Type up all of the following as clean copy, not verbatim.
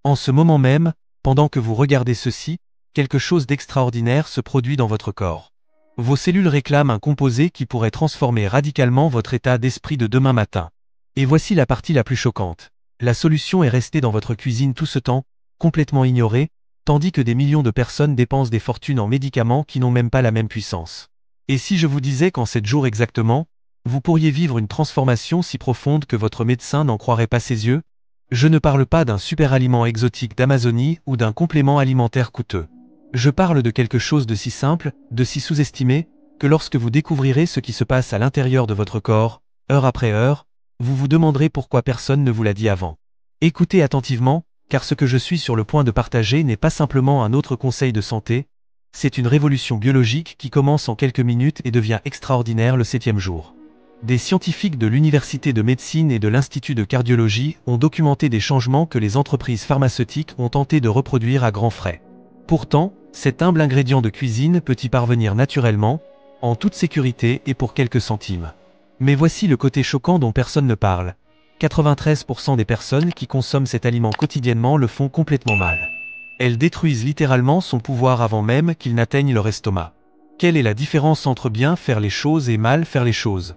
En ce moment même, pendant que vous regardez ceci, quelque chose d'extraordinaire se produit dans votre corps. Vos cellules réclament un composé qui pourrait transformer radicalement votre état d'esprit de demain matin. Et voici la partie la plus choquante. La solution est restée dans votre cuisine tout ce temps, complètement ignorée, tandis que des millions de personnes dépensent des fortunes en médicaments qui n'ont même pas la même puissance. Et si je vous disais qu'en 7 jours exactement, vous pourriez vivre une transformation si profonde que votre médecin n'en croirait pas ses yeux? Je ne parle pas d'un super aliment exotique d'Amazonie ou d'un complément alimentaire coûteux. Je parle de quelque chose de si simple, de si sous-estimé, que lorsque vous découvrirez ce qui se passe à l'intérieur de votre corps, heure après heure, vous vous demanderez pourquoi personne ne vous l'a dit avant. Écoutez attentivement, car ce que je suis sur le point de partager n'est pas simplement un autre conseil de santé, c'est une révolution biologique qui commence en quelques minutes et devient extraordinaire le 7e jour. Des scientifiques de l'Université de médecine et de l'Institut de cardiologie ont documenté des changements que les entreprises pharmaceutiques ont tenté de reproduire à grands frais. Pourtant, cet humble ingrédient de cuisine peut y parvenir naturellement, en toute sécurité et pour quelques centimes. Mais voici le côté choquant dont personne ne parle. 93% des personnes qui consomment cet aliment quotidiennement le font complètement mal. Elles détruisent littéralement son pouvoir avant même qu'il n'atteigne leur estomac. Quelle est la différence entre bien faire les choses et mal faire les choses?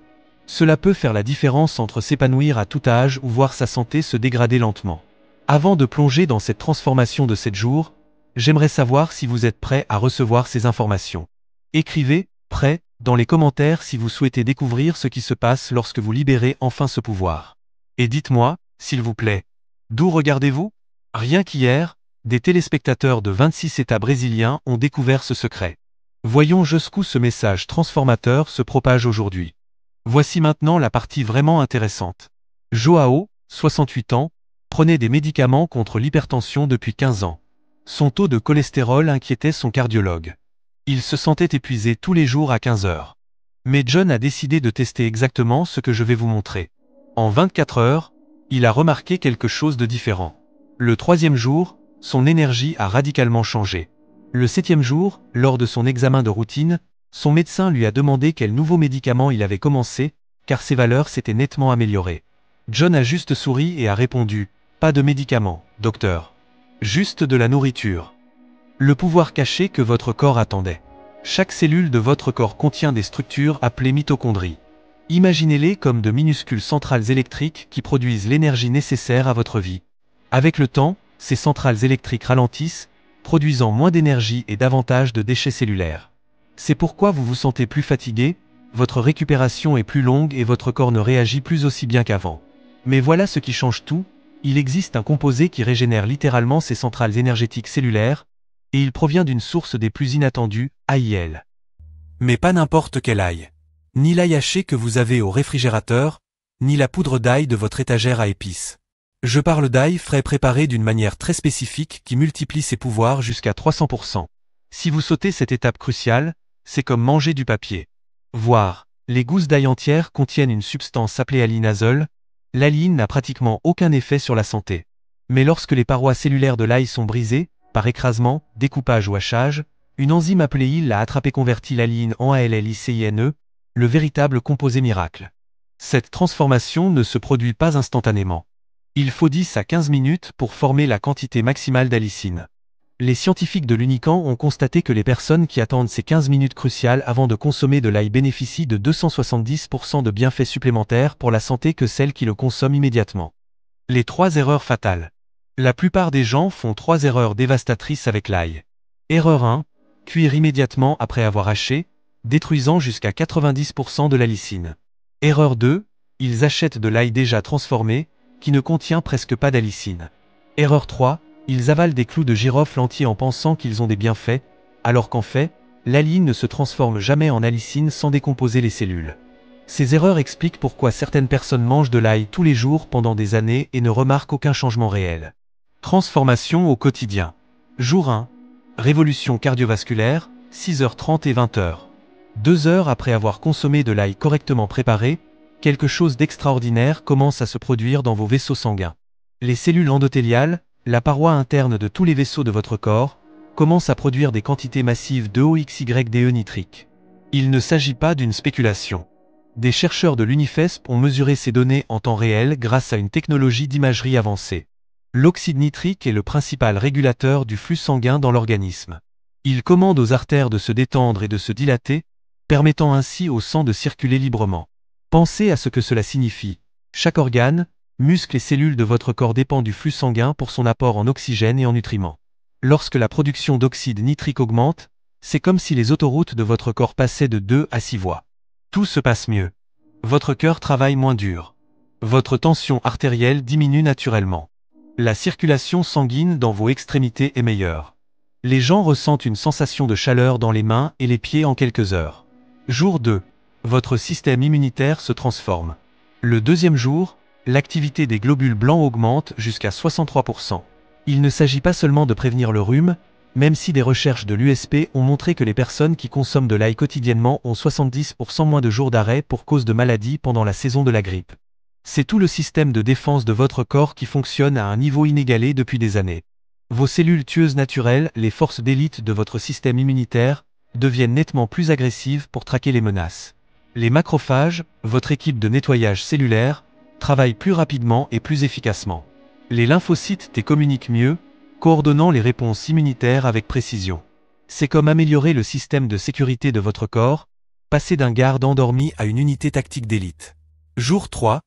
Cela peut faire la différence entre s'épanouir à tout âge ou voir sa santé se dégrader lentement. Avant de plonger dans cette transformation de 7 jours, j'aimerais savoir si vous êtes prêt à recevoir ces informations. Écrivez « prêt » dans les commentaires si vous souhaitez découvrir ce qui se passe lorsque vous libérez enfin ce pouvoir. Et dites-moi, s'il vous plaît, d'où regardez-vous? Rien qu'hier, des téléspectateurs de 26 États brésiliens ont découvert ce secret. Voyons jusqu'où ce message transformateur se propage aujourd'hui. Voici maintenant la partie vraiment intéressante. Joao, 68 ans, prenait des médicaments contre l'hypertension depuis 15 ans. Son taux de cholestérol inquiétait son cardiologue. Il se sentait épuisé tous les jours à 15 heures. Mais John a décidé de tester exactement ce que je vais vous montrer. En 24 heures, il a remarqué quelque chose de différent. Le 3e jour, son énergie a radicalement changé. Le 7e jour, lors de son examen de routine, son médecin lui a demandé quel nouveau médicament il avait commencé, car ses valeurs s'étaient nettement améliorées. John a juste souri et a répondu « Pas de médicament, docteur. Juste de la nourriture. » Le pouvoir caché que votre corps attendait. Chaque cellule de votre corps contient des structures appelées mitochondries. Imaginez-les comme de minuscules centrales électriques qui produisent l'énergie nécessaire à votre vie. Avec le temps, ces centrales électriques ralentissent, produisant moins d'énergie et davantage de déchets cellulaires. C'est pourquoi vous vous sentez plus fatigué, votre récupération est plus longue et votre corps ne réagit plus aussi bien qu'avant. Mais voilà ce qui change tout, il existe un composé qui régénère littéralement ces centrales énergétiques cellulaires, et il provient d'une source des plus inattendues, AIL. Mais pas n'importe quel ail. Ni l'ail haché que vous avez au réfrigérateur, ni la poudre d'ail de votre étagère à épices. Je parle d'ail frais préparé d'une manière très spécifique qui multiplie ses pouvoirs jusqu'à 300%. Si vous sautez cette étape cruciale, c'est comme manger du papier. Voire, les gousses d'ail entières contiennent une substance appelée allinazole. L'alline n'a pratiquement aucun effet sur la santé. Mais lorsque les parois cellulaires de l'ail sont brisées, par écrasement, découpage ou hachage, une enzyme appelée IL a attrapé converti l'alline en ALLICINE, le véritable composé miracle. Cette transformation ne se produit pas instantanément. Il faut 10 à 15 minutes pour former la quantité maximale d'allicine. Les scientifiques de l'Unican ont constaté que les personnes qui attendent ces 15 minutes cruciales avant de consommer de l'ail bénéficient de 270% de bienfaits supplémentaires pour la santé que celles qui le consomment immédiatement. Les 3 erreurs fatales. La plupart des gens font 3 erreurs dévastatrices avec l'ail. Erreur 1. Cuire immédiatement après avoir haché, détruisant jusqu'à 90% de l'allicine. Erreur 2. Ils achètent de l'ail déjà transformé, qui ne contient presque pas d'allicine. Erreur 3. Ils avalent des clous de girofle entiers en pensant qu'ils ont des bienfaits, alors qu'en fait, l'alline ne se transforme jamais en allicine sans décomposer les cellules. Ces erreurs expliquent pourquoi certaines personnes mangent de l'ail tous les jours pendant des années et ne remarquent aucun changement réel. Transformation au quotidien. Jour 1. Révolution cardiovasculaire, 6h30 et 20h. 2 heures après avoir consommé de l'ail correctement préparé, quelque chose d'extraordinaire commence à se produire dans vos vaisseaux sanguins. Les cellules endothéliales, la paroi interne de tous les vaisseaux de votre corps, commencent à produire des quantités massives d'OXYDE nitrique. Il ne s'agit pas d'une spéculation. Des chercheurs de l'UNIFESP ont mesuré ces données en temps réel grâce à une technologie d'imagerie avancée. L'oxyde nitrique est le principal régulateur du flux sanguin dans l'organisme. Il commande aux artères de se détendre et de se dilater, permettant ainsi au sang de circuler librement. Pensez à ce que cela signifie. Chaque organe, muscle et cellule de votre corps dépend du flux sanguin pour son apport en oxygène et en nutriments. Lorsque la production d'oxyde nitrique augmente, c'est comme si les autoroutes de votre corps passaient de 2 à 6 voies. Tout se passe mieux. Votre cœur travaille moins dur. Votre tension artérielle diminue naturellement. La circulation sanguine dans vos extrémités est meilleure. Les gens ressentent une sensation de chaleur dans les mains et les pieds en quelques heures. Jour 2. Votre système immunitaire se transforme. Le deuxième jour, l'activité des globules blancs augmente jusqu'à 63%. Il ne s'agit pas seulement de prévenir le rhume, même si des recherches de l'USP ont montré que les personnes qui consomment de l'ail quotidiennement ont 70% moins de jours d'arrêt pour cause de maladie pendant la saison de la grippe. C'est tout le système de défense de votre corps qui fonctionne à un niveau inégalé depuis des années. Vos cellules tueuses naturelles, les forces d'élite de votre système immunitaire, deviennent nettement plus agressives pour traquer les menaces. Les macrophages, votre équipe de nettoyage cellulaire, travaillent plus rapidement et plus efficacement. Les lymphocytes T communiquent mieux, coordonnant les réponses immunitaires avec précision. C'est comme améliorer le système de sécurité de votre corps, passer d'un garde endormi à une unité tactique d'élite. Jour 3.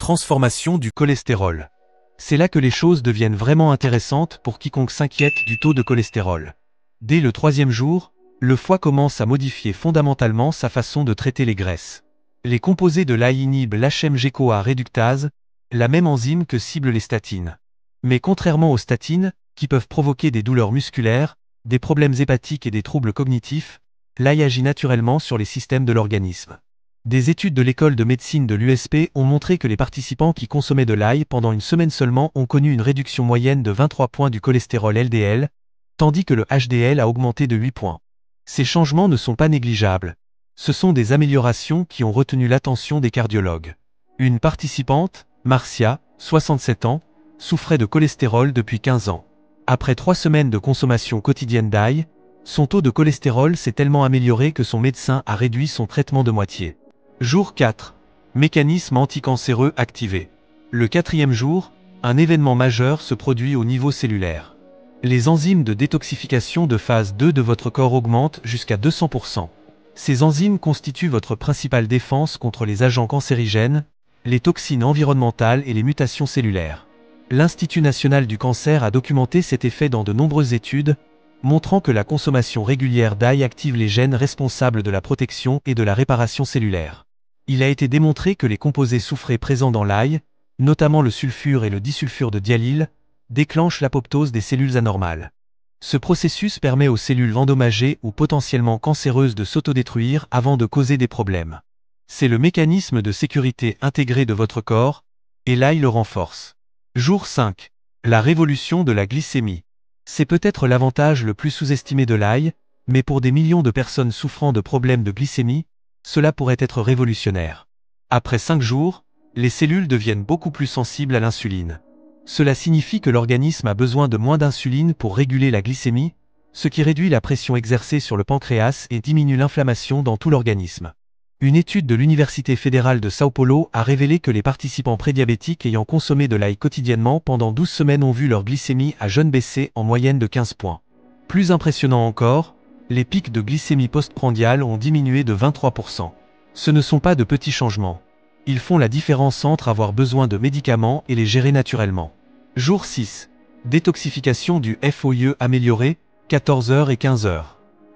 Transformation du cholestérol. C'est là que les choses deviennent vraiment intéressantes pour quiconque s'inquiète du taux de cholestérol. Dès le 3e jour, le foie commence à modifier fondamentalement sa façon de traiter les graisses. Les composés de l'ail inhibent l'HMG-CoA réductase, la même enzyme que ciblent les statines. Mais contrairement aux statines, qui peuvent provoquer des douleurs musculaires, des problèmes hépatiques et des troubles cognitifs, l'ail agit naturellement sur les systèmes de l'organisme. Des études de l'école de médecine de l'USP ont montré que les participants qui consommaient de l'ail pendant une semaine seulement ont connu une réduction moyenne de 23 points du cholestérol LDL, tandis que le HDL a augmenté de 8 points. Ces changements ne sont pas négligeables. Ce sont des améliorations qui ont retenu l'attention des cardiologues. Une participante, Marcia, 67 ans, souffrait de cholestérol depuis 15 ans. Après 3 semaines de consommation quotidienne d'ail, son taux de cholestérol s'est tellement amélioré que son médecin a réduit son traitement de moitié. Jour 4. Mécanisme anticancéreux activé. Le 4e jour, un événement majeur se produit au niveau cellulaire. Les enzymes de détoxification de phase 2 de votre corps augmentent jusqu'à 200%. Ces enzymes constituent votre principale défense contre les agents cancérigènes, les toxines environnementales et les mutations cellulaires. L'Institut national du cancer a documenté cet effet dans de nombreuses études, montrant que la consommation régulière d'ail active les gènes responsables de la protection et de la réparation cellulaire. Il a été démontré que les composés soufrés présents dans l'ail, notamment le sulfure et le disulfure de diallyle, déclenchent l'apoptose des cellules anormales. Ce processus permet aux cellules endommagées ou potentiellement cancéreuses de s'autodétruire avant de causer des problèmes. C'est le mécanisme de sécurité intégré de votre corps, et l'ail le renforce. Jour 5. La révolution de la glycémie. C'est peut-être l'avantage le plus sous-estimé de l'ail, mais pour des millions de personnes souffrant de problèmes de glycémie, cela pourrait être révolutionnaire. Après 5 jours, les cellules deviennent beaucoup plus sensibles à l'insuline. Cela signifie que l'organisme a besoin de moins d'insuline pour réguler la glycémie, ce qui réduit la pression exercée sur le pancréas et diminue l'inflammation dans tout l'organisme. Une étude de l'Université fédérale de São Paulo a révélé que les participants prédiabétiques ayant consommé de l'ail quotidiennement pendant 12 semaines ont vu leur glycémie à jeûne baisser en moyenne de 15 points. Plus impressionnant encore, les pics de glycémie postprandiale ont diminué de 23%. Ce ne sont pas de petits changements. Ils font la différence entre avoir besoin de médicaments et les gérer naturellement. Jour 6. Détoxification du FOIE améliorée, 14h et 15h.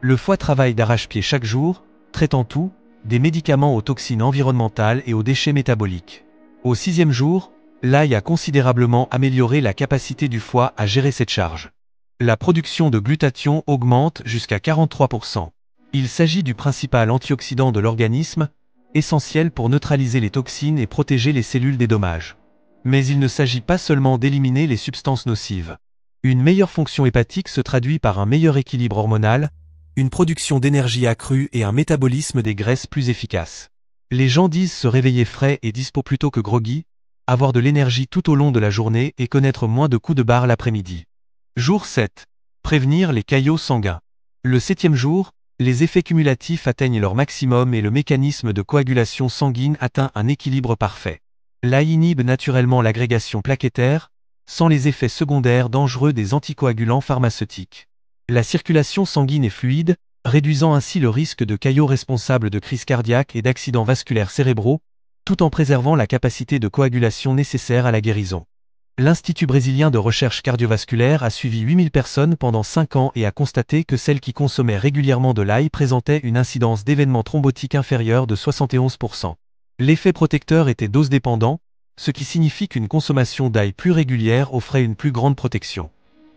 Le foie travaille d'arrache-pied chaque jour, traitant tout, des médicaments aux toxines environnementales et aux déchets métaboliques. Au 6e jour, l'ail a considérablement amélioré la capacité du foie à gérer cette charge. La production de glutathion augmente jusqu'à 43%. Il s'agit du principal antioxydant de l'organisme, essentiel pour neutraliser les toxines et protéger les cellules des dommages. Mais il ne s'agit pas seulement d'éliminer les substances nocives. Une meilleure fonction hépatique se traduit par un meilleur équilibre hormonal, une production d'énergie accrue et un métabolisme des graisses plus efficace. Les gens disent se réveiller frais et dispo plutôt que groggy, avoir de l'énergie tout au long de la journée et connaître moins de coups de barre l'après-midi. Jour 7. Prévenir les caillots sanguins. Le 7e jour, les effets cumulatifs atteignent leur maximum et le mécanisme de coagulation sanguine atteint un équilibre parfait. L'ail inhibe naturellement l'agrégation plaquettaire, sans les effets secondaires dangereux des anticoagulants pharmaceutiques. La circulation sanguine est fluide, réduisant ainsi le risque de caillots responsables de crises cardiaques et d'accidents vasculaires cérébraux, tout en préservant la capacité de coagulation nécessaire à la guérison. L'Institut brésilien de recherche cardiovasculaire a suivi 8000 personnes pendant 5 ans et a constaté que celles qui consommaient régulièrement de l'ail présentaient une incidence d'événements thrombotiques inférieure de 71%. L'effet protecteur était dose-dépendant, ce qui signifie qu'une consommation d'ail plus régulière offrait une plus grande protection.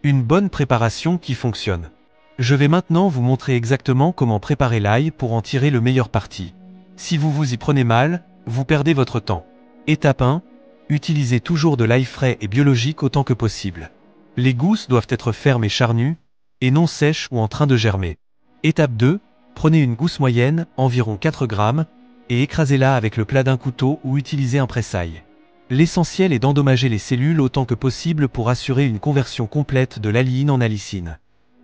Une bonne préparation qui fonctionne. Je vais maintenant vous montrer exactement comment préparer l'ail pour en tirer le meilleur parti. Si vous vous y prenez mal, vous perdez votre temps. Étape 1. Utilisez toujours de l'ail frais et biologique autant que possible. Les gousses doivent être fermes et charnues, et non sèches ou en train de germer. Étape 2. Prenez une gousse moyenne, environ 4 grammes, et écrasez-la avec le plat d'un couteau ou utilisez un presse-ail. L'essentiel est d'endommager les cellules autant que possible pour assurer une conversion complète de l'alyine en allicine.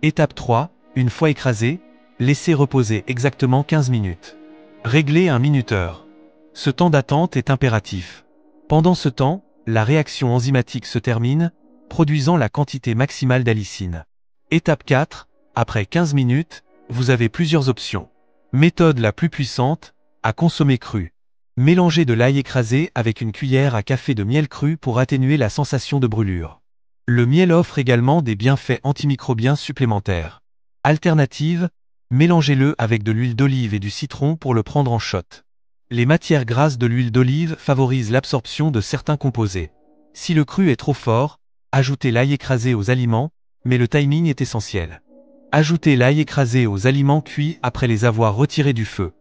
Étape 3. Une fois écrasé, laissez reposer exactement 15 minutes. Réglez un minuteur. Ce temps d'attente est impératif. Pendant ce temps, la réaction enzymatique se termine, produisant la quantité maximale d'allicine. Étape 4. Après 15 minutes, vous avez plusieurs options. Méthode la plus puissante, à consommer cru. Mélangez de l'ail écrasé avec une cuillère à café de miel cru pour atténuer la sensation de brûlure. Le miel offre également des bienfaits antimicrobiens supplémentaires. Alternative, mélangez-le avec de l'huile d'olive et du citron pour le prendre en shot. Les matières grasses de l'huile d'olive favorisent l'absorption de certains composés. Si le cru est trop fort, ajoutez l'ail écrasé aux aliments, mais le timing est essentiel. Ajoutez l'ail écrasé aux aliments cuits après les avoir retirés du feu.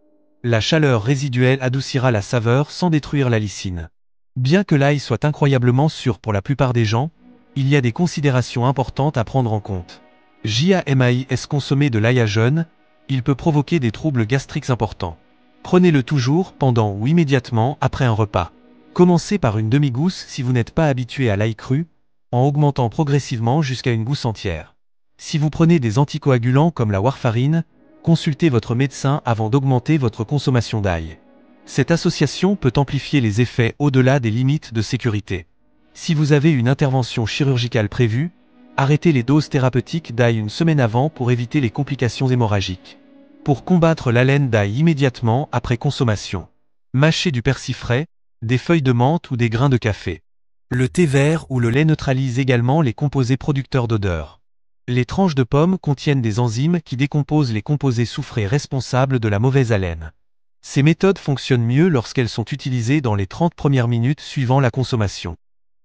La chaleur résiduelle adoucira la saveur sans détruire la lysine. Bien que l'ail soit incroyablement sûr pour la plupart des gens, il y a des considérations importantes à prendre en compte. JAMAIS consommer de l'ail à jeûne, il peut provoquer des troubles gastriques importants. Prenez-le toujours pendant ou immédiatement après un repas. Commencez par une demi-gousse si vous n'êtes pas habitué à l'ail cru, en augmentant progressivement jusqu'à une gousse entière. Si vous prenez des anticoagulants comme la warfarine, consultez votre médecin avant d'augmenter votre consommation d'ail. Cette association peut amplifier les effets au-delà des limites de sécurité. Si vous avez une intervention chirurgicale prévue, arrêtez les doses thérapeutiques d'ail une semaine avant pour éviter les complications hémorragiques. Pour combattre l'haleine d'ail immédiatement après consommation, mâchez du persil frais, des feuilles de menthe ou des grains de café. Le thé vert ou le lait neutralise également les composés producteurs d'odeur. Les tranches de pommes contiennent des enzymes qui décomposent les composés soufrés responsables de la mauvaise haleine. Ces méthodes fonctionnent mieux lorsqu'elles sont utilisées dans les 30 premières minutes suivant la consommation.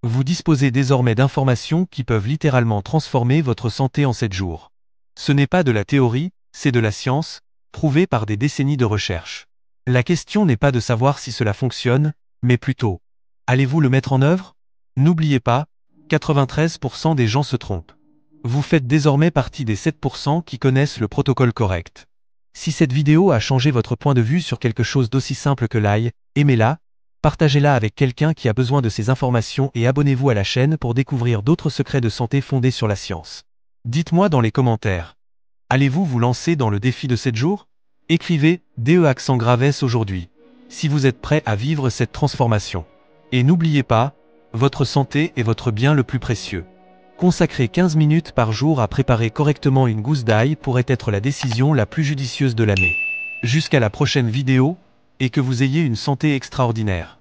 Vous disposez désormais d'informations qui peuvent littéralement transformer votre santé en 7 jours. Ce n'est pas de la théorie, c'est de la science, prouvée par des décennies de recherche. La question n'est pas de savoir si cela fonctionne, mais plutôt, allez-vous le mettre en œuvre? N'oubliez pas, 93% des gens se trompent. Vous faites désormais partie des 7% qui connaissent le protocole correct. Si cette vidéo a changé votre point de vue sur quelque chose d'aussi simple que l'ail, aimez-la, partagez-la avec quelqu'un qui a besoin de ces informations et abonnez-vous à la chaîne pour découvrir d'autres secrets de santé fondés sur la science. Dites-moi dans les commentaires. Allez-vous vous lancer dans le défi de 7 jours? Écrivez DE accent grave S aujourd'hui, si vous êtes prêt à vivre cette transformation. Et n'oubliez pas, votre santé est votre bien le plus précieux. Consacrer 15 minutes par jour à préparer correctement une gousse d'ail pourrait être la décision la plus judicieuse de l'année. Jusqu'à la prochaine vidéo, et que vous ayez une santé extraordinaire.